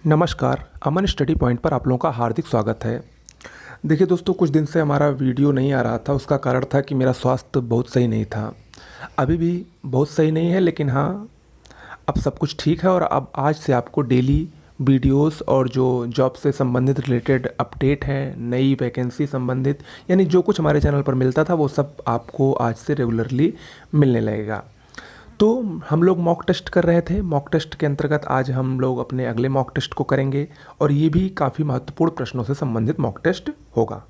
नमस्कार, अमन study point पर आप लोगों का हार्दिक स्वागत है। देखिए दोस्तों, कुछ दिन से हमारा वीडियो नहीं आ रहा था। उसका कारण था कि मेरा स्वास्थ्य बहुत सही नहीं था। अभी भी बहुत सही नहीं है, लेकिन हाँ, अब सब कुछ ठीक है और अब आज से आपको डेली वीडियोस और जो जॉब से संबंधित रिलेटेड अपडेट हैं, नई वैकेंसी संबंधित, यानी जो कुछ हमारे चैनल पर मिलता था वो सब आपको आज से रेगुलरली मिलने लगेगा। तो हम लोग मॉक टेस्ट कर रहे थे। मॉक टेस्ट के अंतर्गत आज हम लोग अपने अगले मॉक टेस्ट को करेंगे और ये भी काफ़ी महत्वपूर्ण प्रश्नों से संबंधित मॉक टेस्ट होगा।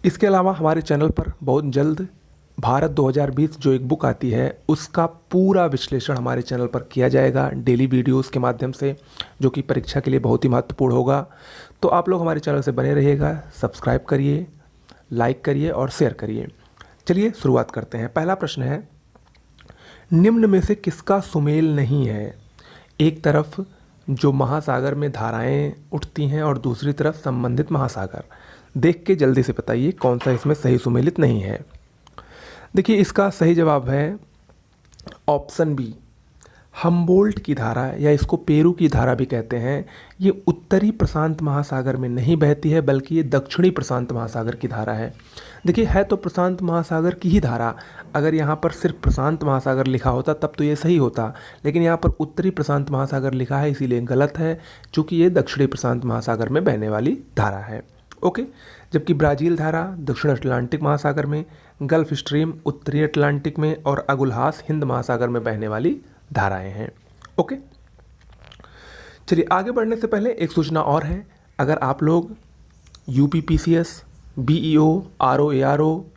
इसके अलावा हमारे चैनल पर बहुत जल्द भारत 2020 जो एक बुक आती है उसका पूरा विश्लेषण हमारे चैनल पर किया जाएगा डेली वीडियोस के माध्यम से, जो कि परीक्षा के लिए बहुत ही महत्वपूर्ण होगा। तो आप लोग हमारे चैनल से बने रहिएगा, सब्सक्राइब करिए, लाइक करिए और शेयर करिए। चलिए शुरुआत करते हैं। पहला प्रश्न है, निम्न में से किसका सुमेल नहीं है? एक तरफ जो महासागर में धाराएं उठती हैं और दूसरी तरफ संबंधित महासागर। देख के जल्दी से बताइए कौन सा इसमें सही सुमेलित नहीं है। देखिए, इसका सही जवाब है ऑप्शन बी, हम्बोल्ट की धारा, या इसको पेरू की धारा भी कहते हैं। ये उत्तरी प्रशांत महासागर में नहीं बहती है, बल्कि ये दक्षिणी प्रशांत महासागर की धारा है। देखिए, है तो प्रशांत महासागर की ही धारा। अगर यहाँ पर सिर्फ प्रशांत महासागर लिखा होता तब तो ये सही होता, लेकिन यहाँ पर उत्तरी प्रशांत महासागर लिखा है, इसीलिए गलत है, चूँकि ये दक्षिणी प्रशांत महासागर में बहने वाली धारा है। ओके। जबकि ब्राज़ील धारा दक्षिण अटलांटिक महासागर में, गल्फ स्ट्रीम उत्तरी अटलांटिक में और अगुल्हास हिंद महासागर में बहने वाली धाराएं हैं। ओके, चलिए आगे बढ़ने से पहले एक सूचना और है। अगर आप लोग UP PCS, BEO, RO,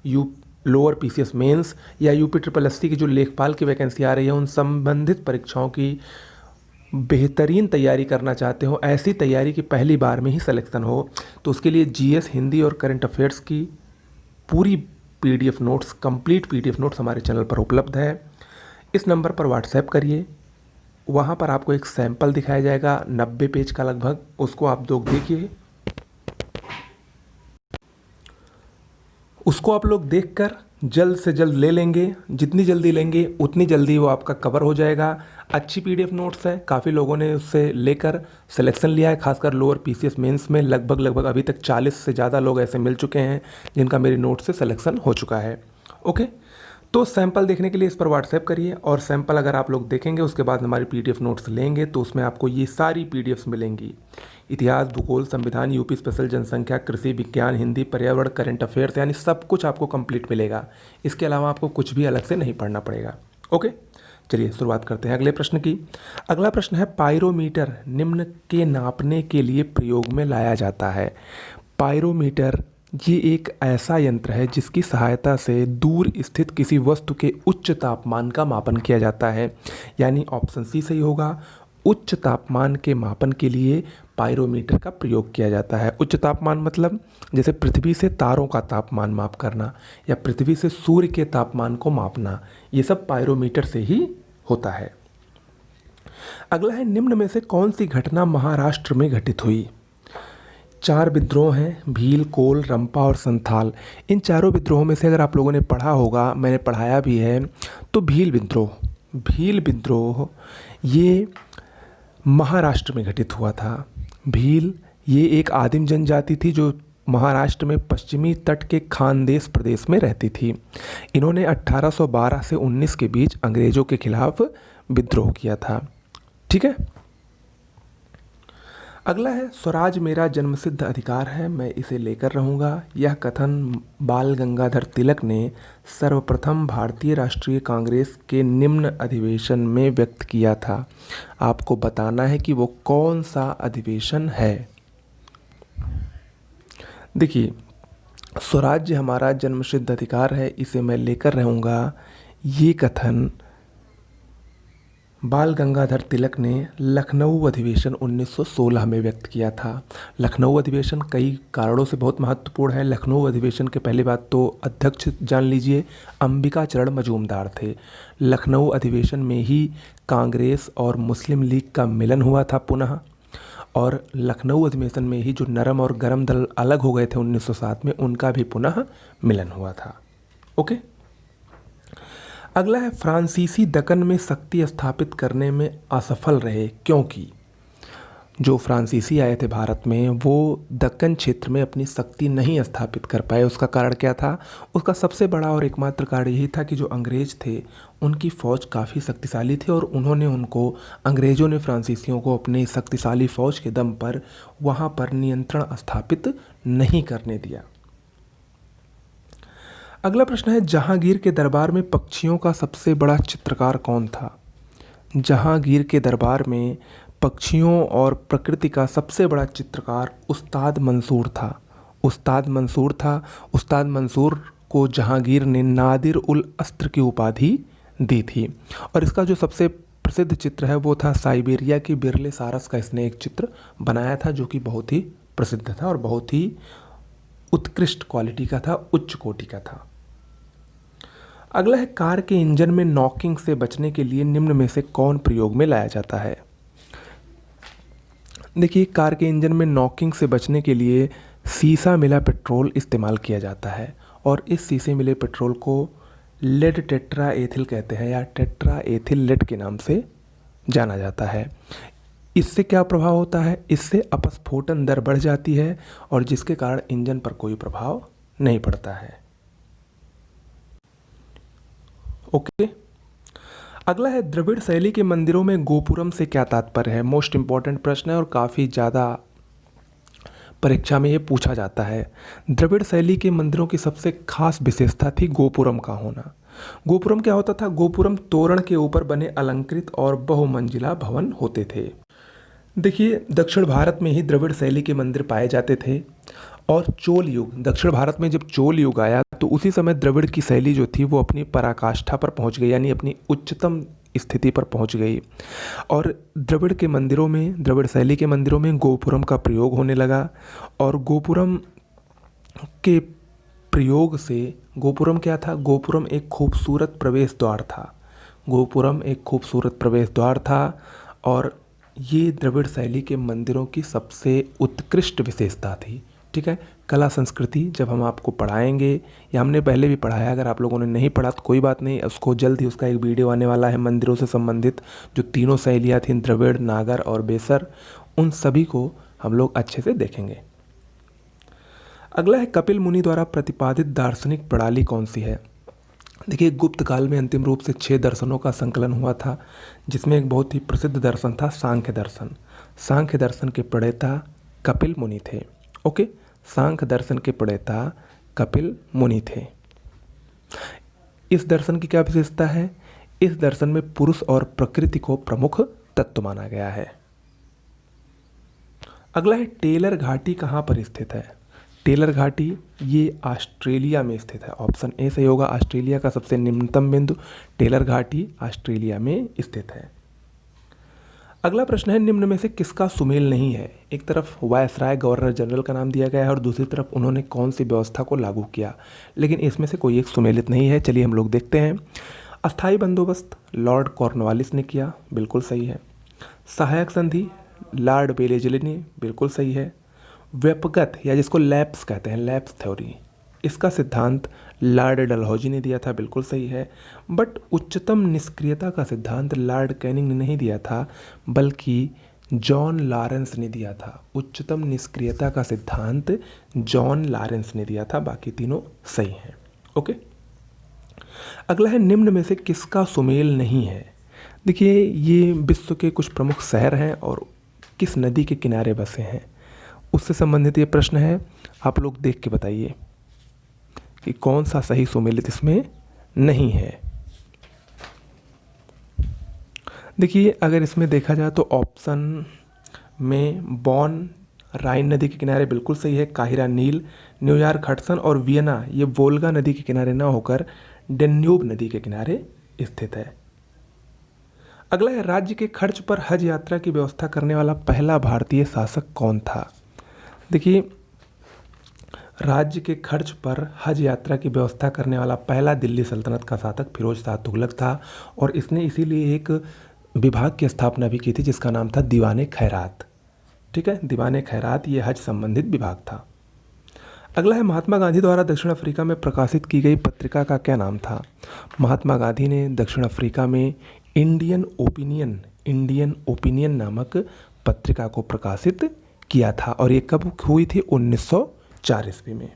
U lower PCS mains या यूपी ट्रिपल एससी की जो लेखपाल की वैकेंसी आ रही है उन संबंधित परीक्षाओं की बेहतरीन तैयारी करना चाहते हो, ऐसी तैयारी की पहली बार में ही सिलेक्शन हो, तो उसके लिए जीएस, हिंदी और करंट अफेयर्स की पूरी PDF notes, complete PDF notes हमारे चैनल पर उपलब्ध है। इस नंबर पर व्हाट्सएप करिए। वहाँ पर आपको एक सैंपल दिखाया जाएगा 90 पेज का लगभग, उसको आप लोग देखिए। उसको आप लोग देखकर जल्द से जल्द ले लेंगे। जितनी जल्दी लेंगे उतनी जल्दी वो आपका कवर हो जाएगा। अच्छी पीडीएफ नोट्स है, काफ़ी लोगों ने उससे लेकर सिलेक्शन लिया है, खासकर लोअर पीसीएस मेंस में लगभग अभी तक 40 से ज़्यादा लोग ऐसे मिल चुके हैं जिनका मेरी नोट से सिलेक्शन हो चुका है। ओके, तो सैंपल देखने के लिए इस पर व्हाट्सएप करिए और सैंपल अगर आप लोग देखेंगे उसके बाद हमारी पीडीएफ नोट्स लेंगे तो उसमें आपको ये सारी पीडीएफ्स मिलेंगी। इतिहास, भूगोल, संविधान, यूपी स्पेशल, जनसंख्या, कृषि विज्ञान, हिंदी, पर्यावरण, करंट अफेयर्स, यानी सब कुछ आपको कंप्लीट मिलेगा। इसके अलावा आपको कुछ भी अलग से नहीं पढ़ना पड़ेगा। ओके, चलिए शुरुआत करते हैं अगले प्रश्न की। अगला प्रश्न है, पायरोमीटर निम्न के नापने के लिए प्रयोग में लाया जाता है। पायरोमीटर ये एक ऐसा यंत्र है जिसकी सहायता से दूर स्थित किसी वस्तु के उच्च तापमान का मापन किया जाता है। यानी ऑप्शन सी सही होगा। उच्च तापमान के मापन के लिए पायरोमीटर का प्रयोग किया जाता है। उच्च तापमान मतलब जैसे पृथ्वी से तारों का तापमान माप करना या पृथ्वी से सूर्य के तापमान को मापना, ये सब पायरोमीटर से ही होता है। अगला है, निम्न में से कौन सी घटना महाराष्ट्र में घटित हुई? 4 विद्रोह हैं, भील, कोल, रंपा और संथाल। इन चारों विद्रोहों में से अगर आप लोगों ने पढ़ा होगा, मैंने पढ़ाया भी है, तो भील विद्रोह ये महाराष्ट्र में घटित हुआ था। भील ये एक आदिम जनजाति थी जो महाराष्ट्र में पश्चिमी तट के खानदेश प्रदेश में रहती थी। इन्होंने 1812 से 19 के बीच अंग्रेज़ों के खिलाफ विद्रोह किया था। ठीक है। अगला है, स्वराज मेरा जन्मसिद्ध अधिकार है, मैं इसे लेकर रहूँगा। यह कथन बाल गंगाधर तिलक ने सर्वप्रथम भारतीय राष्ट्रीय कांग्रेस के निम्न अधिवेशन में व्यक्त किया था। आपको बताना है कि वो कौन सा अधिवेशन है। देखिए, स्वराज्य हमारा जन्मसिद्ध अधिकार है, इसे मैं लेकर रहूँगा, ये कथन बाल गंगाधर तिलक ने लखनऊ अधिवेशन 1916 में व्यक्त किया था। लखनऊ अधिवेशन कई कारणों से बहुत महत्वपूर्ण है। लखनऊ अधिवेशन के पहली बात तो अध्यक्ष जान लीजिए, अंबिका चरण मजूमदार थे। लखनऊ अधिवेशन में ही कांग्रेस और मुस्लिम लीग का मिलन हुआ था पुनः, और लखनऊ अधिवेशन में ही जो नरम और गरम दल अलग हो गए थे 1907 में, उनका भी पुनः मिलन हुआ था। ओके। अगला है, फ्रांसीसी दक्कन में शक्ति स्थापित करने में असफल रहे क्योंकि? जो फ्रांसीसी आए थे भारत में, वो दक्कन क्षेत्र में अपनी शक्ति नहीं स्थापित कर पाए। उसका कारण क्या था? उसका सबसे बड़ा और एकमात्र कारण यही था कि जो अंग्रेज थे उनकी फ़ौज काफ़ी शक्तिशाली थी और अंग्रेज़ों ने फ्रांसीसियों को अपनी शक्तिशाली फ़ौज के दम पर वहाँ पर नियंत्रण स्थापित नहीं करने दिया। अगला प्रश्न है, जहांगीर के दरबार में पक्षियों का सबसे बड़ा चित्रकार कौन था? जहांगीर के दरबार में पक्षियों और प्रकृति का सबसे बड़ा चित्रकार उस्ताद मंसूर था। उस्ताद मंसूर को जहांगीर ने नादिर उल अस्त्र की उपाधि दी थी। और इसका जो सबसे प्रसिद्ध चित्र है वो था साइबेरिया की बिरले सारस का इसने एक चित्र बनाया था, जो कि बहुत ही प्रसिद्ध था और बहुत ही उत्कृष्ट क्वालिटी का था, उच्च कोटि का था। अगला है, कार के इंजन में नॉकिंग से बचने के लिए निम्न में से कौन प्रयोग में लाया जाता है? देखिए, कार के इंजन में नॉकिंग से बचने के लिए सीसा मिला पेट्रोल इस्तेमाल किया जाता है और इस सीसे मिले पेट्रोल को लेड टेट्रा एथिल कहते हैं या टेट्रा एथिल लेड के नाम से जाना जाता है। इससे क्या प्रभाव होता है? इससे अपस्फोटन दर बढ़ जाती है और जिसके कारण इंजन पर कोई प्रभाव नहीं पड़ता है। ओके। अगला है, द्रविड़ शैली के मंदिरों में गोपुरम से क्या तात्पर्य है? मोस्ट इंपॉर्टेंट प्रश्न है और काफ़ी ज़्यादा परीक्षा में ये पूछा जाता है। द्रविड़ शैली के मंदिरों की सबसे खास विशेषता थी गोपुरम का होना। गोपुरम क्या होता था? गोपुरम तोरण के ऊपर बने अलंकृत और बहुमंजिला भवन होते थे। देखिए, दक्षिण भारत में ही द्रविड़ शैली के मंदिर पाए जाते थे और चोल युग, दक्षिण भारत में जब चोल युग आया तो उसी समय द्रविड़ की शैली जो थी वो अपनी पराकाष्ठा पर पहुंच गई, यानी अपनी उच्चतम स्थिति पर पहुंच गई। और द्रविड़ शैली के मंदिरों में गोपुरम का प्रयोग होने लगा और गोपुरम के प्रयोग से, गोपुरम क्या था? गोपुरम एक खूबसूरत प्रवेश द्वार था। गोपुरम एक खूबसूरत प्रवेश द्वार था और ये द्रविड़ शैली के मंदिरों की सबसे उत्कृष्ट विशेषता थी। ठीक है, कला संस्कृति जब हम आपको पढ़ाएंगे, या हमने पहले भी पढ़ाया, अगर आप लोगों ने नहीं पढ़ा तो कोई बात नहीं, उसको जल्द ही उसका एक वीडियो आने वाला है मंदिरों से संबंधित। जो तीनों शैलियाँ थीं, द्रविड़, नागर और बेसर, उन सभी को हम लोग अच्छे से देखेंगे। अगला है, कपिल मुनि द्वारा प्रतिपादित दार्शनिक प्रणाली कौन सी है? देखिए, गुप्त काल में अंतिम रूप से 6 दर्शनों का संकलन हुआ था, जिसमें एक बहुत ही प्रसिद्ध दर्शन था सांख्य दर्शन। सांख्य दर्शन के प्रणेता कपिल मुनि थे। ओके, सांख्य दर्शन के प्रणेता कपिल मुनि थे। इस दर्शन की क्या विशेषता है? इस दर्शन में पुरुष और प्रकृति को प्रमुख तत्व माना गया है। अगला है, टेलर घाटी कहाँ पर स्थित है? टेलर घाटी ये ऑस्ट्रेलिया में स्थित है। ऑप्शन ए सही होगा। ऑस्ट्रेलिया का सबसे निम्नतम बिंदु टेलर घाटी ऑस्ट्रेलिया में स्थित है। अगला प्रश्न है, निम्न में से किसका सुमेल नहीं है? एक तरफ वायसराय गवर्नर जनरल का नाम दिया गया है और दूसरी तरफ उन्होंने कौन सी व्यवस्था को लागू किया, लेकिन इसमें से कोई एक सुमेलित नहीं है। चलिए हम लोग देखते हैं। अस्थाई बंदोबस्त लॉर्ड कॉर्नवालिस ने किया, बिल्कुल सही है। सहायक संधि लॉर्ड वेलेस्ली ने, बिल्कुल सही है। व्यपगत, या जिसको लैप्स कहते हैं, लैप्स थ्योरी, इसका सिद्धांत लॉर्ड डलहौजी ने दिया था, बिल्कुल सही है। बट उच्चतम निष्क्रियता का सिद्धांत लॉर्ड कैनिंग ने नहीं दिया था, बल्कि जॉन लॉरेंस ने दिया था। उच्चतम निष्क्रियता का सिद्धांत जॉन लॉरेंस ने दिया था, बाकी तीनों सही हैं। ओके। अगला है, निम्न में से किसका सुमेल नहीं है? देखिए, ये विश्व के कुछ प्रमुख शहर हैं और किस नदी के किनारे बसे हैं, उससे संबंधित ये प्रश्न है। आप लोग देख के बताइए कि कौन सा सही सुमेलित इसमें नहीं है। देखिए, अगर इसमें देखा जाए तो ऑप्शन में बॉन राइन नदी के किनारे बिल्कुल सही है। काहिरा नील, न्यूयॉर्क हडसन और वियना ये वोल्गा नदी के किनारे ना होकर डेन्यूब नदी के किनारे स्थित है। अगला है, राज्य के खर्च पर हज यात्रा की व्यवस्था करने वाला पहला भारतीय शासक कौन था? देखिए, राज्य के खर्च पर हज यात्रा की व्यवस्था करने वाला पहला दिल्ली सल्तनत का शासक फिरोज शाह तुगलक था और इसने इसीलिए एक विभाग की स्थापना भी की थी जिसका नाम था दीवाने खैरात। ठीक है, दीवाने खैरात ये हज संबंधित विभाग था। अगला है, महात्मा गांधी द्वारा दक्षिण अफ्रीका में प्रकाशित की गई पत्रिका का क्या नाम था? महात्मा गांधी ने दक्षिण अफ्रीका में इंडियन ओपिनियन नामक पत्रिका को प्रकाशित किया था और ये कब हुई थी? 1904 ईस्वी में।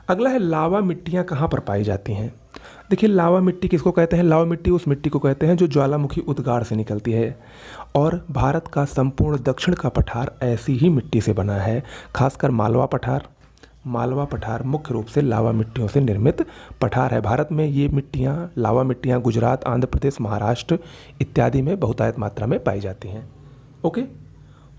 अगला है लावा मिट्टियाँ कहाँ पर पाई जाती हैं। देखिए लावा मिट्टी किसको कहते हैं? लावा मिट्टी उस मिट्टी को कहते हैं जो ज्वालामुखी उद्गार से निकलती है और भारत का संपूर्ण दक्षिण का पठार ऐसी ही मिट्टी से बना है। खासकर मालवा पठार मुख्य रूप से लावा मिट्टियों से निर्मित पठार है। भारत में ये मिट्टियाँ, लावा मिट्टियाँ गुजरात, आंध्र प्रदेश, महाराष्ट्र इत्यादि में बहुतायत मात्रा में पाई जाती हैं। ओके,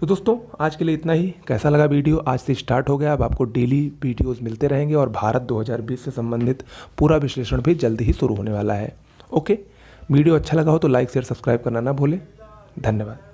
तो दोस्तों आज के लिए इतना ही। कैसा लगा वीडियो? आज से स्टार्ट हो गया, अब आपको डेली वीडियोस मिलते रहेंगे और भारत 2020 से संबंधित पूरा विश्लेषण भी जल्दी ही शुरू होने वाला है। ओके, वीडियो अच्छा लगा हो तो लाइक शेयर सब्सक्राइब करना ना भूलें। धन्यवाद।